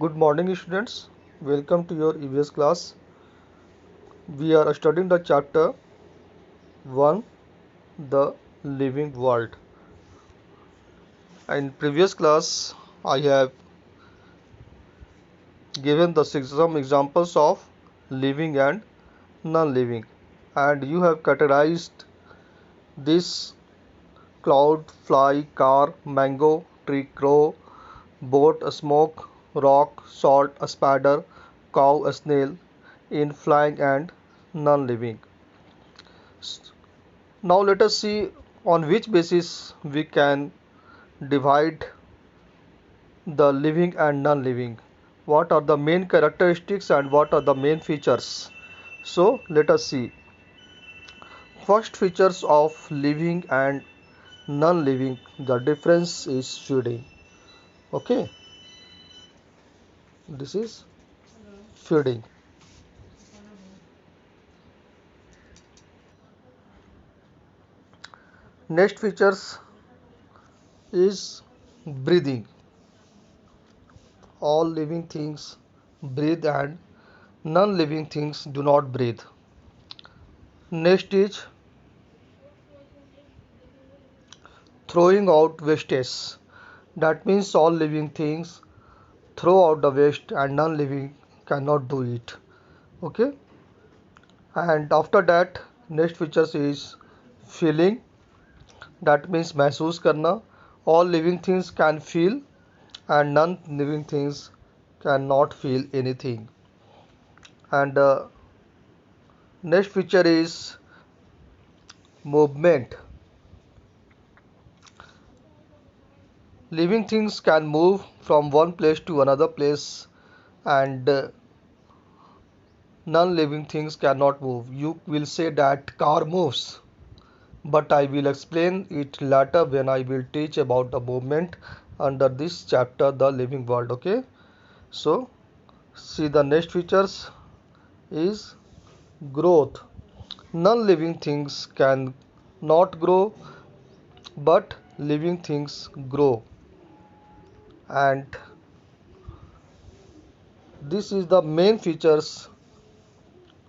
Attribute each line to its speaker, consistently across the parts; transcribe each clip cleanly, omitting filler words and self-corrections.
Speaker 1: Good morning, students. Welcome to your EVS class. We are studying the chapter 1, the living world. In previous class, I have given some examples of living and non-living, and you have categorized this: cloud, fly, car, mango, tree, crow, boat, a smoke, rock, salt, a spider, cow, a snail, in flying and non-living. Now let us see on which basis we can divide the living and non-living. What are the main characteristics and what are the main features? So let us see. First features of living and non-living. The difference is feeding. Okay, this is feeding. Next features is breathing. All living things breathe and non-living things do not breathe. Next is throwing out wastes. That means all living things throw out the waste and non-living cannot do it. Okay. And after that, next features is feeling. That means महसूस करना. All living things can feel and non-living things cannot feel anything. And next feature is movement. Living things can move from one place to another place, and non-living things cannot move. You will say that car moves, but I will explain it later when I will teach about the movement under this chapter, the living world. Okay, so see the next features is growth. Non-living things can not grow, but living things grow, and this is the main features.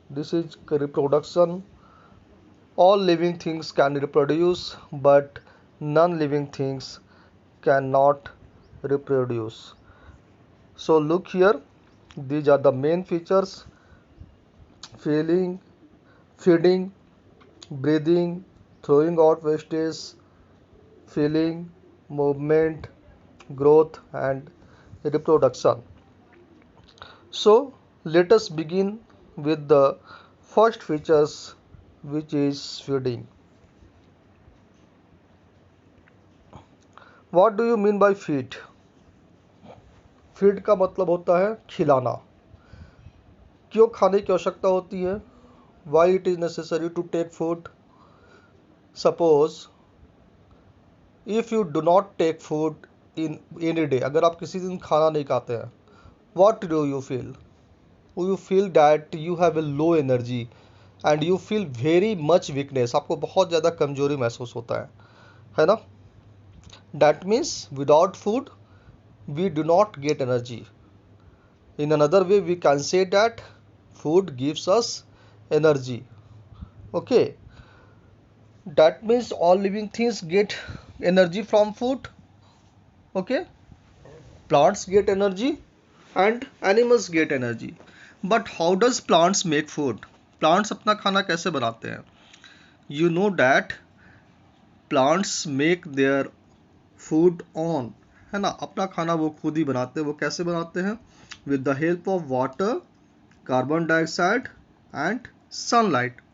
Speaker 1: This is reproduction. All living things can reproduce, but non-living things cannot reproduce. So look here, these are the main features: feeling, feeding, breathing, throwing out wastage, feeling, movement, growth, and reproduction. So let us begin with the first features, which is feeding. What do you mean by feed? Feed का मतलब होता है खिलाना. क्यों खाने की आवश्यकता होती है? Why it is necessary to take food? Suppose if you do not take food in any day, अगर आप किसी दिन खाना नहीं खाते हैं, what do you feel? You feel that you have a low energy and you feel very much weakness. आपको बहुत ज़्यादा कमजोरी महसूस होता है ना? That means without food we do not get energy. In another way we can say that food gives us energy. Okay, that means all living things get energy from food. Okay, plants get energy and animals get energy. But how does plants make food? Plants अपना खाना कैसे बनाते हैं? You know that plants make their food on, है ना? अपना खाना वो खुद ही बनाते हैं. वो कैसे बनाते हैं? With the help of water, carbon dioxide and sunlight.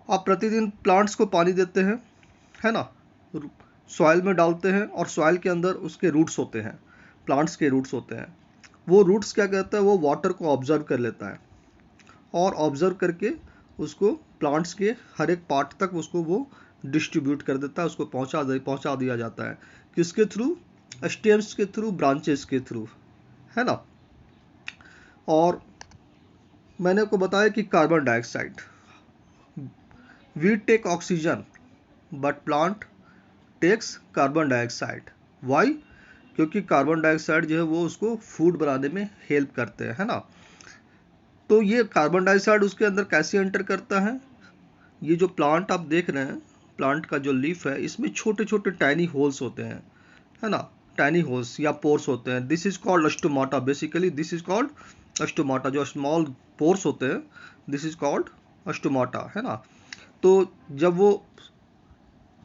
Speaker 1: आप प्रतिदिन प्लांट्स को पानी देते हैं, है ना? सॉइल में डालते हैं और सॉइल के अंदर उसके रूट्स होते हैं, प्लांट्स के रूट्स होते हैं. वो रूट्स क्या करता है? वो वाटर को ऑब्जर्व कर लेता है और ऑब्जर्व करके उसको प्लांट्स के हर एक पार्ट तक उसको वो डिस्ट्रीब्यूट कर देता है, उसको पहुंचा दिया जाता है. किसके थ्रू? स्टेम्स के थ्रू, ब्रांचेस के थ्रू, है ना? और मैंने आपको बताया कि carbon dioxide, we take oxygen but plant takes carbon dioxide. Why? क्योंकि कार्बन डाइऑक्साइड जो है वो उसको फूड बनाने में हेल्प करते हैं, है ना। तो ये कार्बन डाइऑक्साइड उसके अंदर कैसे एंटर करता है, ये जो प्लांट आप देख रहे हैं, प्लांट का जो लीफ है, इसमें छोटे छोटे टाइनी होल्स होते हैं, है ना, टाइनी होल्स या पोर्स होते हैं। This is called stomata, basically this is called stomata. जो स्मॉल पोर्स होते हैं, दिस इज कॉल्ड स्टोमाटा, है ना। तो जब वो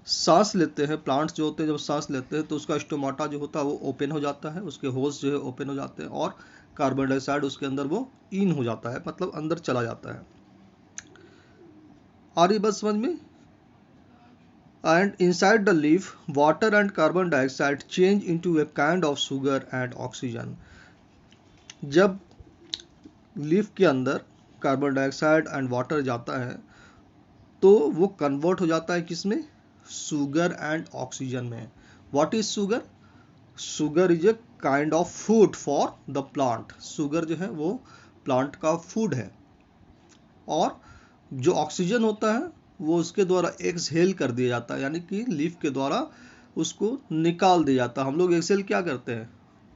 Speaker 1: सांस लेते हैं, प्लांट्स जो होते हैं जब सांस लेते हैं तो उसका स्टोमाटा जो होता है वो ओपन हो जाता है, उसके होल्स जो है ओपन हो जाते हैं और कार्बन डाइऑक्साइड उसके अंदर वो इन हो जाता है, मतलब अंदर चला जाता है। आ रही बात समझ में। And inside the leaf, water and carbon dioxide change into a kind of sugar and oxygen. जब लीफ के अंदर कार्बन डाइऑक्साइड एंड वाटर जाता है तो वो कन्वर्ट हो जाता है किसमें, शुगर एंड ऑक्सीजन में। What is sugar, sugar is a kind of food for the plant. Sugar जो है वो प्लांट का फूड है। और जो ऑक्सीजन होता है वो उसके द्वारा एक्सहेल कर दिया जाता है, यानी कि लीफ के द्वारा उसको निकाल दिया जाता है। हम लोग एक्सहेल क्या करते हैं,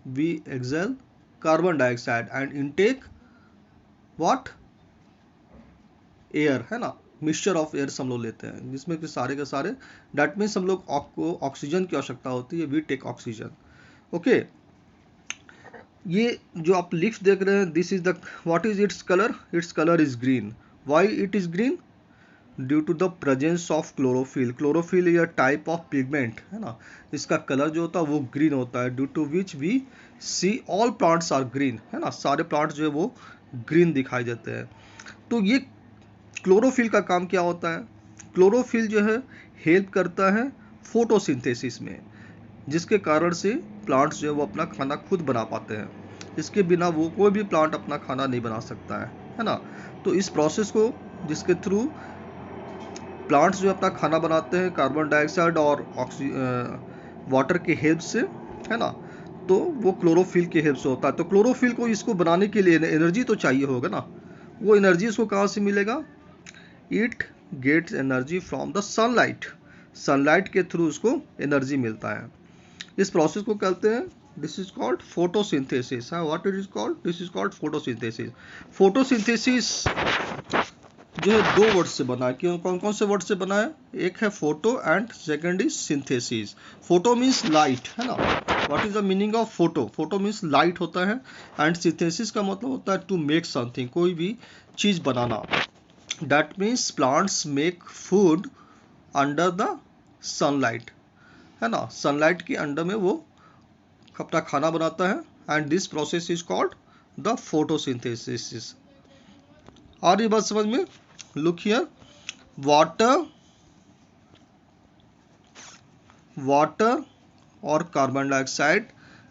Speaker 1: we exhale carbon dioxide and intake what, air, है ना। मिक्सचर ऑफ एयर हम लोग लेते हैं जिसमें कि सारे के सारे, दैट मीन्स हम लोग को ऑक्सीजन की आवश्यकता होती है, वी टेक ऑक्सीजन। ओके, ये जो आप लीफ देख रहे हैं, this is the, what is its colour is green. Why it is green, due to the presence of chlorophyll. Chlorophyll is a type of pigment, है ना। इसका कलर जो होता है वो ग्रीन होता है, due to which we see all plants are green, है ना। सारे प्लांट्स जो है वो ग्रीन दिखाई देते हैं। तो ये क्लोरोफिल का काम क्या होता है, क्लोरोफिल जो है हेल्प करता है फोटोसिंथेसिस में, जिसके कारण से प्लांट्स जो है वो अपना खाना खुद बना पाते हैं। इसके बिना वो कोई भी प्लांट अपना खाना नहीं बना सकता है ना। तो इस प्रोसेस को, जिसके थ्रू प्लांट्स जो अपना खाना बनाते हैं कार्बन डाइऑक्साइड और वाटर के हेल्प से, है ना, तो वो क्लोरोफिल के हेल्प से होता है। तो क्लोरोफिल को इसको बनाने के लिए एनर्जी तो चाहिए होगा ना, वो एनर्जी इसको कहाँ से मिलेगा, it gets energy from the sunlight. Sunlight के थ्रू उसको एनर्जी मिलता है। इस प्रोसेस को कहते हैं, this is called photosynthesis. What it is called, this is called photosynthesis. Photosynthesis जो है दो वर्ड से बना है। क्यों, कौन कौन से वर्ड से बना है, एक है photo and second is synthesis. Photo means light, है ना। What is the meaning of photo, photo means light होता है, एंड सिंथेसिस का मतलब होता है टू मेक समथिंग, कोई भी चीज बनाना। That means plants make food under the sunlight, है ना। सनलाइट के अंडर में वो अपना खाना बनाता है, and this process is called the photosynthesis. और ये बात समझ में, लुक हियर, वाटर और कार्बन डाइऑक्साइड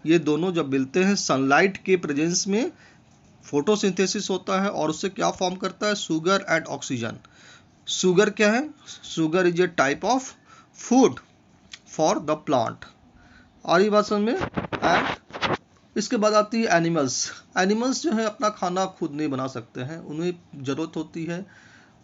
Speaker 1: ये दोनों जब मिलते हैं सनलाइट के प्रेजेंस में, फोटोसिंथेसिस होता है और उससे क्या फॉर्म करता है, शुगर एंड ऑक्सीजन। शुगर क्या है, sugar is a type of food for the plant. और ये बात समझ में। एंड इसके बाद आती है एनिमल्स। एनिमल्स जो है अपना खाना खुद नहीं बना सकते हैं, उन्हें ज़रूरत होती है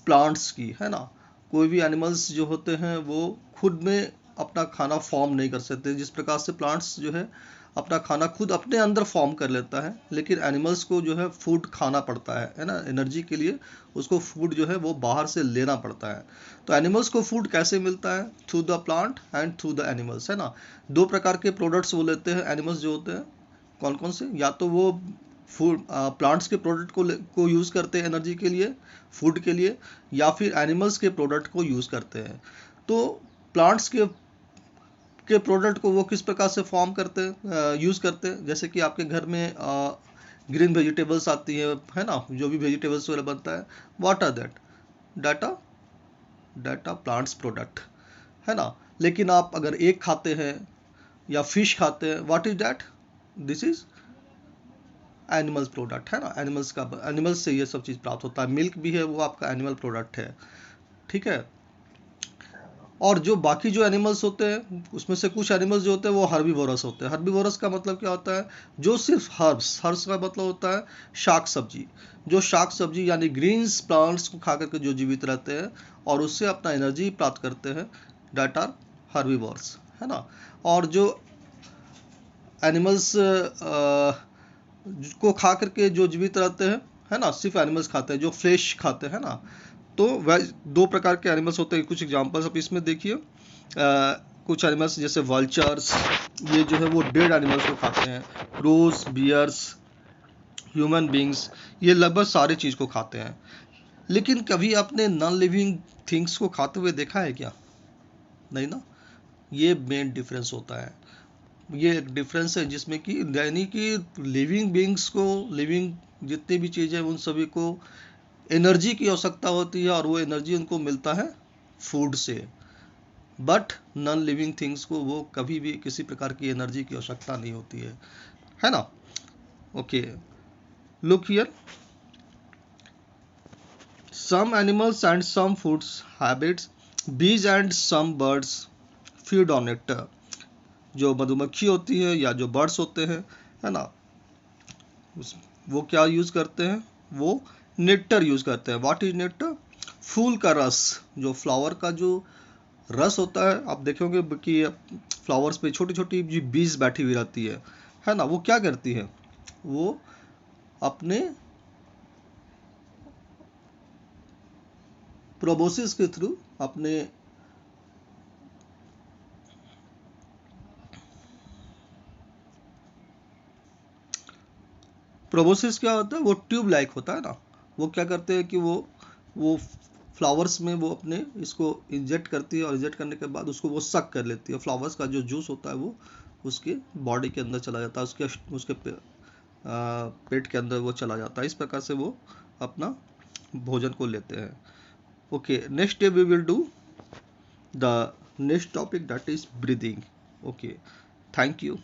Speaker 1: प्लांट्स की, है ना। कोई भी एनिमल्स जो होते हैं वो खुद में अपना खाना फॉर्म नहीं कर सकते, जिस प्रकार से प्लांट्स जो है अपना खाना खुद अपने अंदर फॉर्म कर लेता है, लेकिन एनिमल्स को जो है फूड खाना पड़ता है ना, एनर्जी के लिए उसको फूड जो है वो बाहर से लेना पड़ता है। तो एनिमल्स को फूड कैसे मिलता है, through the plant and through the animals, है ना। दो प्रकार के प्रोडक्ट्स वो लेते हैं एनिमल्स जो होते हैं, कौन कौन से, या तो वो फूड प्लांट्स के प्रोडक्ट को यूज़ करते हैं एनर्जी के लिए, फूड के लिए, या फिर एनिमल्स के प्रोडक्ट को यूज़ करते हैं। तो प्लांट्स के प्रोडक्ट को वो किस प्रकार से फॉर्म करते हैं, यूज़ करते हैं, जैसे कि आपके घर में ग्रीन वेजिटेबल्स आती है ना, जो भी वेजिटेबल्स वगैरह बनता है, what are that, data data plants product, है ना। लेकिन आप अगर एग खाते हैं या फिश खाते हैं, what is that, this is animals product, है ना। एनिमल्स से ये सब चीज़ प्राप्त होता है। मिल्क भी है वो आपका एनिमल प्रोडक्ट है, ठीक है। और जो बाकी जो एनिमल्स होते हैं उसमें से कुछ एनिमल्स जो होते हैं वो हर्बीवोरस होते हैं। हर्बीवोरस का मतलब क्या होता है, जो सिर्फ हर्ब्स का मतलब होता है शाक सब्जी, जो शाक सब्जी यानी ग्रीन्स प्लांट्स को खा करके जो जीवित रहते हैं और उससे अपना एनर्जी प्राप्त करते हैं, दैट आर हर्बीवोरस, है ना। और जो एनिमल्स को खा करके जो जीवित रहते हैं, है ना, सिर्फ एनिमल्स खाते हैं जो फ्लेश खाते हैं ना। तो वह दो प्रकार के एनिमल्स होते हैं, कुछ एग्जांपल्स आप इसमें देखिए। कुछ एनिमल्स जैसे वल्चर्स, ये जो है वो डेड एनिमल्स को खाते हैं। क्रोज, बियर्स, ह्यूमन बींग्स, ये लगभग सारे चीज़ को खाते हैं। लेकिन कभी आपने नॉन लिविंग थिंग्स को खाते हुए देखा है क्या? नहीं ना। ये मेन डिफरेंस होता है। ये एक डिफरेंस है जिसमें कि यानी कि लिविंग बींग्स को, लिविंग जितनी भी चीज़ें हैं उन सभी को एनर्जी की आवश्यकता होती है, और वो एनर्जी उनको मिलता है फूड से। बट नॉन लिविंग थिंग्स को वो कभी भी किसी प्रकार की एनर्जी की आवश्यकता नहीं होती है ना। Okay, look here, some animals and some foods habits, bees and some birds feed on nectar। जो मधुमक्खी होती है या जो बर्ड्स होते हैं, है ना, वो क्या यूज करते हैं? वो नेक्टर यूज करते हैं। What is nectar? फूल का रस, जो फ्लावर का जो रस होता है। आप देखोगे कि फ्लावर्स पे छोटी छोटी जो बीज बैठी हुई रहती है ना, वो क्या करती है? वो अपने प्रोबोसिस के थ्रू, अपने प्रोबोसिस क्या होता है? वो ट्यूब लाइक होता है ना। वो क्या करते हैं कि वो फ्लावर्स में वो अपने इसको इंजेक्ट करती है, और इंजेक्ट करने के बाद उसको वो सक कर लेती है। फ्लावर्स का जो जूस होता है वो उसके बॉडी के अंदर चला जाता है, उसके पेट के अंदर वो चला जाता है। इस प्रकार से वो अपना भोजन को लेते हैं। Okay, next day we will do the next topic, that is breathing. Okay, thank you.